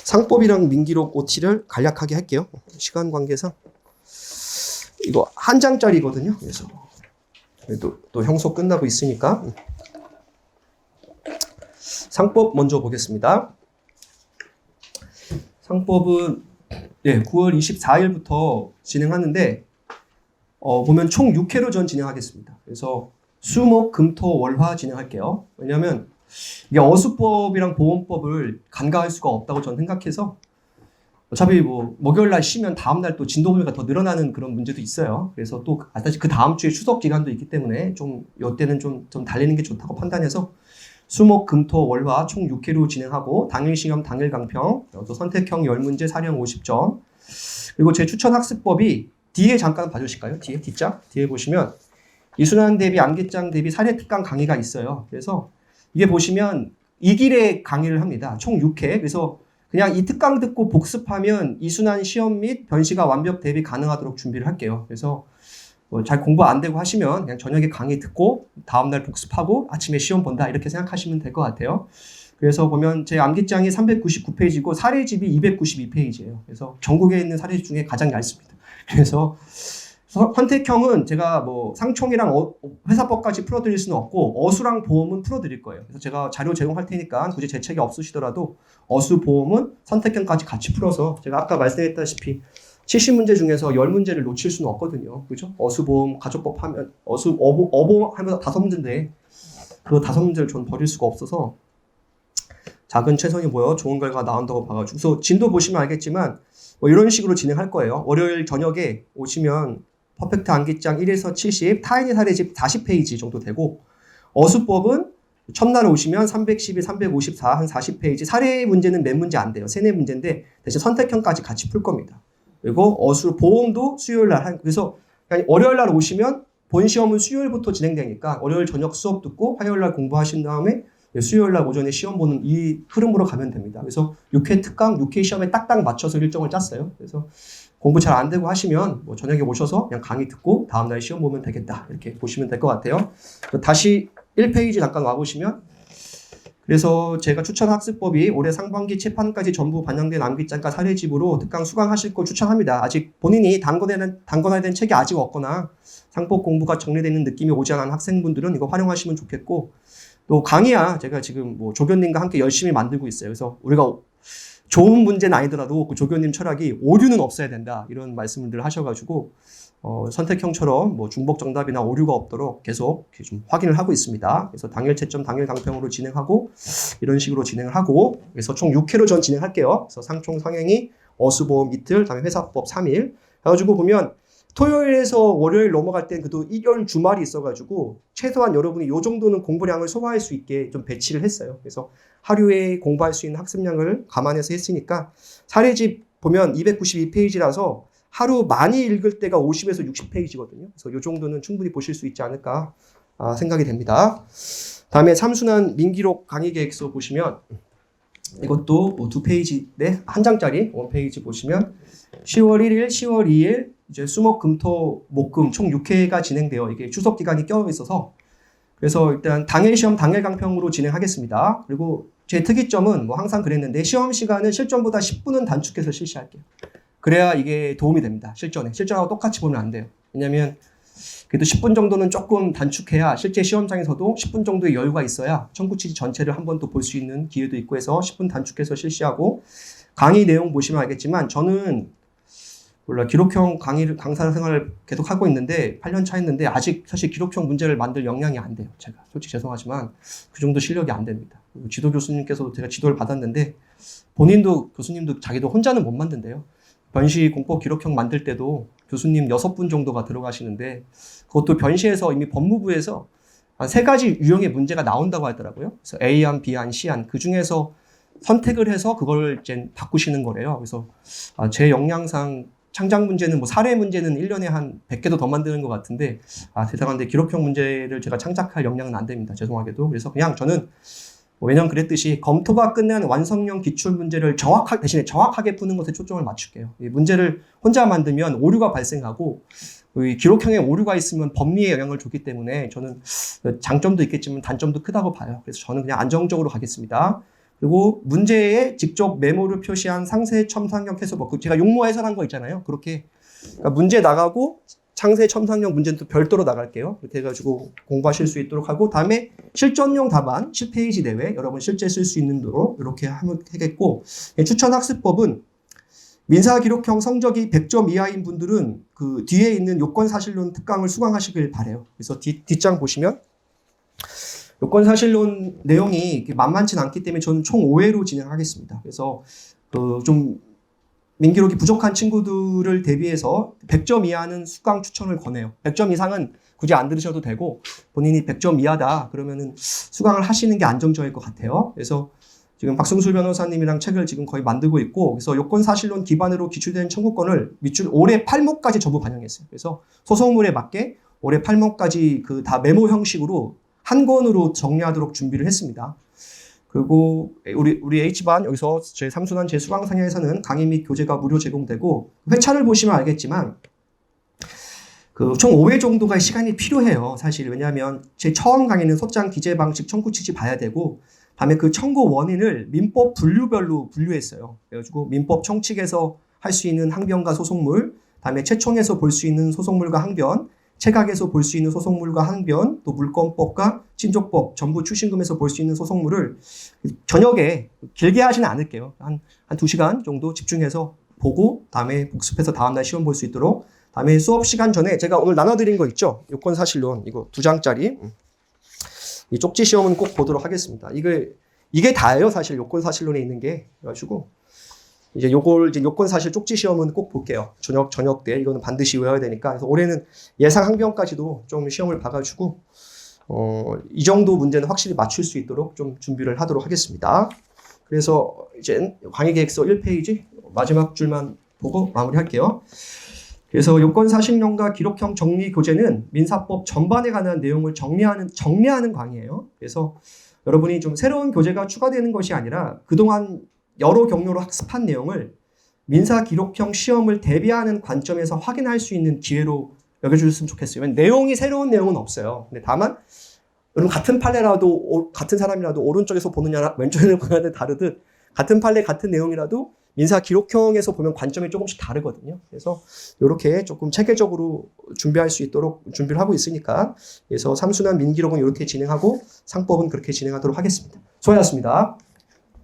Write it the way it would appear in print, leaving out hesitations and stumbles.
상법이랑 민기록 OT를 간략하게 할게요. 시간 관계상. 이거 한 장짜리거든요. 그래서 또 형소 끝나고 있으니까. 상법 먼저 보겠습니다. 상법은 9월 24일부터 진행하는데 보면 총 6회로 전 진행하겠습니다. 그래서 수, 목, 금, 토, 월, 화 진행할게요. 왜냐하면 이게 어수법이랑 보험법을 간과할 수가 없다고 저는 생각해서 어차피 목요일날 쉬면 다음날 또 진도 범위가 더 늘어나는 그런 문제도 있어요. 그래서 또 다시 그 다음 주에 추석 기간도 있기 때문에 이때는 좀 달리는 게 좋다고 판단해서 수목, 금, 토, 월, 화 총 6회로 진행하고 당일 시험, 당일 강평, 또 선택형 10문제, 사령 50점. 그리고 제 추천 학습법이 뒤에 잠깐 봐주실까요? 뒷장? 뒤에 보시면 이순환 대비, 암기장 대비 사례 특강 강의가 있어요. 그래서 이게 보시면 이 길에 강의를 합니다. 총 6회. 그래서 그냥 이 특강 듣고 복습하면 이순환 시험 및 변시가 완벽 대비 가능하도록 준비를 할게요. 그래서 잘 공부 안 되고 하시면 그냥 저녁에 강의 듣고 다음날 복습하고 아침에 시험 본다 이렇게 생각하시면 될 것 같아요. 그래서 보면 제 암기장이 399페이지고 사례집이 292페이지예요. 그래서 전국에 있는 사례집 중에 가장 얇습니다. 그래서 선택형은 제가 상총이랑 회사법까지 풀어드릴 수는 없고 어수랑 보험은 풀어드릴 거예요. 그래서 제가 자료 제공할 테니까 굳이 제 책이 없으시더라도 어수, 보험은 선택형까지 같이 풀어서 제가 아까 말씀했다시피 70문제 중에서 10문제를 놓칠 수는 없거든요. 그죠? 어수, 보험, 가족법 하면 어보 하면 5문제인데 그 5문제를 전 버릴 수가 없어서 작은 최선이 모여 좋은 결과가 나온다고 봐가지고 그래서 진도 보시면 알겠지만 이런 식으로 진행할 거예요. 월요일 저녁에 오시면 퍼펙트 암기장 1에서 70, 타인의 사례집 40페이지 정도 되고 어수법은 첫날 오시면 312, 354, 한 40페이지 사례 문제는 몇 문제 안 돼요. 3, 4문제인데 대신 선택형까지 같이 풀 겁니다. 그리고 어수, 보험도 수요일날 그래서 월요일날 오시면 본 시험은 수요일부터 진행되니까 월요일 저녁 수업 듣고 화요일날 공부하신 다음에 수요일날 오전에 시험 보는 이 흐름으로 가면 됩니다. 그래서 6회 특강, 6회 시험에 딱딱 맞춰서 일정을 짰어요. 그래서 공부 잘 안 되고 하시면 저녁에 오셔서 그냥 강의 듣고 다음날 시험 보면 되겠다. 이렇게 보시면 될 것 같아요. 다시 1페이지 잠깐 와보시면 그래서 제가 추천 학습법이 올해 상반기 채판까지 전부 반영된 암기장과 사례집으로 특강 수강하실 걸 추천합니다. 아직 본인이 단권해야 된 책이 아직 없거나 상법 공부가 정리되어 있는 느낌이 오지 않은 학생분들은 이거 활용하시면 좋겠고 또 강의야 제가 지금 조교님과 함께 열심히 만들고 있어요. 그래서 우리가 좋은 문제는 아니더라도 그 조교님 철학이 오류는 없어야 된다 이런 말씀을 하셔가지고 선택형처럼 중복 정답이나 오류가 없도록 계속 좀 확인을 하고 있습니다. 그래서 당일 채점, 당일 강평으로 진행하고 이런 식으로 진행을 하고 그래서 총 6회로 전 진행할게요. 그래서 상총 상행이 어수보험 이틀, 다음에 회사법 3일 해가지고 보면 토요일에서 월요일 넘어갈 땐 그래도 일요일 주말이 있어가지고 최소한 여러분이 요 정도는 공부량을 소화할 수 있게 좀 배치를 했어요. 그래서 하루에 공부할 수 있는 학습량을 감안해서 했으니까 사례집 보면 292페이지라서 하루 많이 읽을 때가 50에서 60페이지거든요. 그래서 요 정도는 충분히 보실 수 있지 않을까 생각이 됩니다. 다음에 삼순환 민기록 강의 계획서 보시면 이것도 2페이지, 한 장짜리 원페이지 보시면 10월 1일, 10월 2일 이제 수목, 금, 토, 목, 금 총 6회가 진행돼요. 이게 추석 기간이 껴 있어서 그래서 일단 당일 시험, 당일 강평으로 진행하겠습니다. 그리고 제 특이점은 항상 그랬는데 시험 시간은 실전보다 10분은 단축해서 실시할게요. 그래야 이게 도움이 됩니다. 실전하고 똑같이 보면 안 돼요. 왜냐면 그래도 10분 정도는 조금 단축해야 실제 시험장에서도 10분 정도의 여유가 있어야 청구취지 전체를 한 번 더 볼 수 있는 기회도 있고 해서 10분 단축해서 실시하고 강의 내용 보시면 알겠지만 저는 기록형 강사 생활을 계속 하고 있는데 8년 차 했는데 아직 사실 기록형 문제를 만들 역량이 안 돼요. 제가 솔직히 죄송하지만 그 정도 실력이 안 됩니다. 지도 교수님께서도 제가 지도를 받았는데 본인도 교수님도 자기도 혼자는 못 만든대요. 변시 공법 기록형 만들 때도 교수님 6분 정도가 들어가시는데 그것도 변시에서 이미 법무부에서 한 3가지 유형의 문제가 나온다고 하더라고요. 그래서 A안, B안, C안 그 중에서 선택을 해서 그걸 이제 바꾸시는 거래요. 그래서 제 역량상 창작 문제는 사례 문제는 1년에 한 100개도 더 만드는 것 같은데 대단한데 기록형 문제를 제가 창작할 역량은 안 됩니다. 죄송하게도. 그래서 그냥 저는 왜냐면 그랬듯이 검토가 끝난 완성형 기출 문제를 대신에 정확하게 푸는 것에 초점을 맞출게요. 이 문제를 혼자 만들면 오류가 발생하고 기록형에 오류가 있으면 법리에 영향을 줬기 때문에 저는 장점도 있겠지만 단점도 크다고 봐요. 그래서 저는 그냥 안정적으로 가겠습니다. 그리고 문제에 직접 메모를 표시한 상세 첨삭형 해설법. 제가 용모 해설한 거 있잖아요. 그렇게 그러니까 문제 나가고 상세 첨삭형 문제는 또 별도로 나갈게요. 이렇게 해가지고 공부하실 수 있도록 하고 다음에 실전용 답안 10페이지 내외 여러분 실제 쓸 수 있는 도로 이렇게 하면 되겠고 추천 학습법은 민사기록형 성적이 100점 이하인 분들은 그 뒤에 있는 요건사실론 특강을 수강하시길 바래요. 그래서 뒷장 보시면 요건사실론 내용이 만만치 않기 때문에 저는 총 5회로 진행하겠습니다. 그래서 좀 민기록이 부족한 친구들을 대비해서 100점 이하는 수강 추천을 권해요. 100점 이상은 굳이 안 들으셔도 되고 본인이 100점 이하다 그러면은 수강을 하시는 게 안정적일 것 같아요. 그래서 지금 박승술 변호사님이랑 책을 지금 거의 만들고 있고 그래서 요건사실론 기반으로 기출된 청구권을 밑줄 올해 8모까지 전부 반영했어요. 그래서 소송물에 맞게 올해 8모까지 그 다 메모 형식으로 한 권으로 정리하도록 준비를 했습니다. 그리고 우리 H반 여기서 제 3순환 제 수강 상향에서는 강의 및 교재가 무료 제공되고 회차를 보시면 알겠지만 그 총 5회 정도가 시간이 필요해요. 사실 왜냐하면 제 처음 강의는 소장 기재 방식 청구 취지 봐야 되고 다음에 그 청구 원인을 민법 분류별로 분류했어요. 그래가지고 민법 청칙에서 할 수 있는 항변과 소송물, 다음에 최총에서 볼 수 있는 소송물과 항변, 체각에서 볼 수 있는 소송물과 항변, 또 물권법과 친족법, 전부 출신금에서 볼 수 있는 소송물을 저녁에 길게 하지는 않을게요. 한 2시간 정도 집중해서 보고 다음에 복습해서 다음날 시험 볼 수 있도록 다음에 수업 시간 전에 제가 오늘 나눠드린 거 있죠? 요건사실론 이거 2장짜리 이 쪽지 시험은 꼭 보도록 하겠습니다. 이게 다예요. 사실 요건사실론에 있는 게. 그래가지고 이제 요건사실 쪽지 시험은 꼭 볼게요. 저녁 때 이거는 반드시 외워야 되니까. 그래서 올해는 예상 항변까지도 좀 시험을 봐가지고 이 정도 문제는 확실히 맞출 수 있도록 좀 준비를 하도록 하겠습니다. 그래서 이제 강의계획서 1페이지 마지막 줄만 보고 마무리할게요. 그래서 요건사실론과 기록형 정리 교재는 민사법 전반에 관한 내용을 정리하는 강의예요. 그래서 여러분이 좀 새로운 교재가 추가되는 것이 아니라 그동안 여러 경로로 학습한 내용을 민사기록형 시험을 대비하는 관점에서 확인할 수 있는 기회로 여겨주셨으면 좋겠어요. 내용이 새로운 내용은 없어요. 근데 다만 여러분 같은 판례라도 같은 사람이라도 오른쪽에서 보느냐 왼쪽에서 보느냐에 다르듯 같은 판례 같은 내용이라도 민사기록형에서 보면 관점이 조금씩 다르거든요. 그래서 이렇게 조금 체계적으로 준비할 수 있도록 준비를 하고 있으니까 그래서 3순환 민기록은 이렇게 진행하고 상법은 그렇게 진행하도록 하겠습니다. 수고하셨습니다.